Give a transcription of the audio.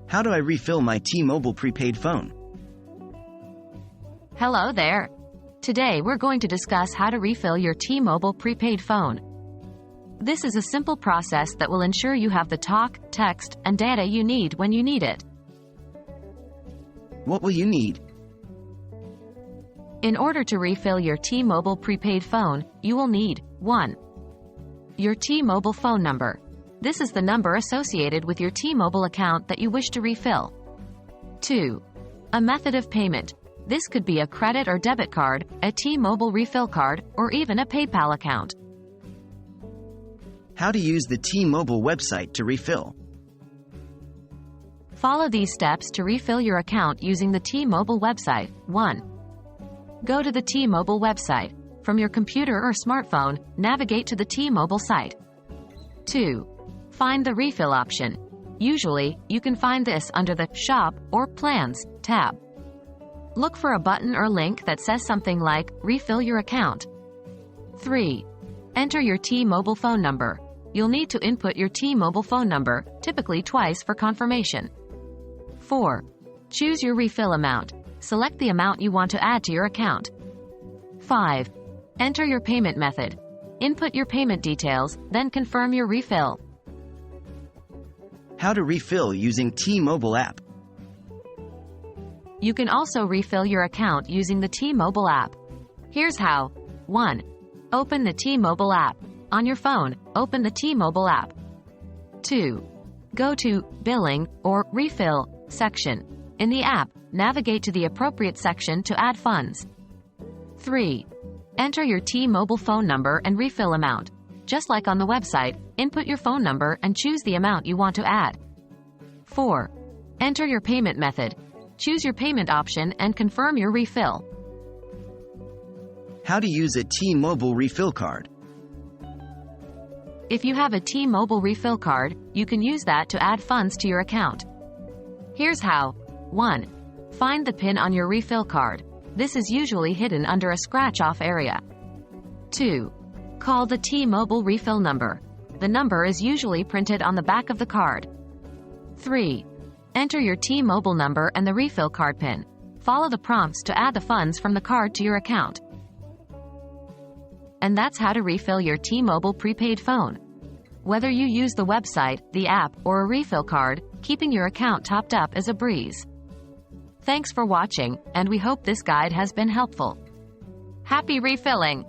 How do I refill my T-Mobile prepaid phone? Hello there. Today we're going to discuss how to refill your T-Mobile prepaid phone. This is a simple process that will ensure you have the talk, text, and data you need when you need it. What will you need? In order to refill your T-Mobile prepaid phone, you will need 1. Your T-Mobile phone number. This is the number associated with your T-Mobile account that you wish to refill. 2. A method of payment. This could be a credit or debit card, a T-Mobile refill card, or even a PayPal account. How to use the T-Mobile website to refill. Follow these steps to refill your account using the T-Mobile website. 1. Go to the T-Mobile website. From your computer or smartphone, navigate to the T-Mobile site. 2. Find the refill option. Usually, you can find this under the Shop or Plans tab. Look for a button or link that says something like Refill Your Account. 3. Enter your T-Mobile phone number. You'll need to input your T-Mobile phone number, typically twice for confirmation. 4. Choose your refill amount. Select the amount you want to add to your account. 5. Enter your payment method. Input your payment details, then confirm your refill. How to refill using T-Mobile app. You can also refill your account using the T-Mobile app. Here's how. 1. Open the T-Mobile app. On your phone, open the T-Mobile app. 2. Go to Billing or Refill section. In the app, navigate to the appropriate section to add funds. 3. Enter your T-Mobile phone number and refill amount. Just like on the website, input your phone number and choose the amount you want to add. 4. Enter your payment method. Choose your payment option and confirm your refill. How to use a T-Mobile refill card. If you have a T-Mobile refill card, you can use that to add funds to your account. Here's how. 1. Find the PIN on your refill card. This is usually hidden under a scratch-off area. 2. Call the T-Mobile refill number. The number is usually printed on the back of the card. 3. Enter your T-Mobile number and the refill card PIN. Follow the prompts to add the funds from the card to your account. And that's how to refill your T-Mobile prepaid phone. Whether you use the website, the app, or a refill card, keeping your account topped up is a breeze. Thanks for watching, and we hope this guide has been helpful. Happy refilling!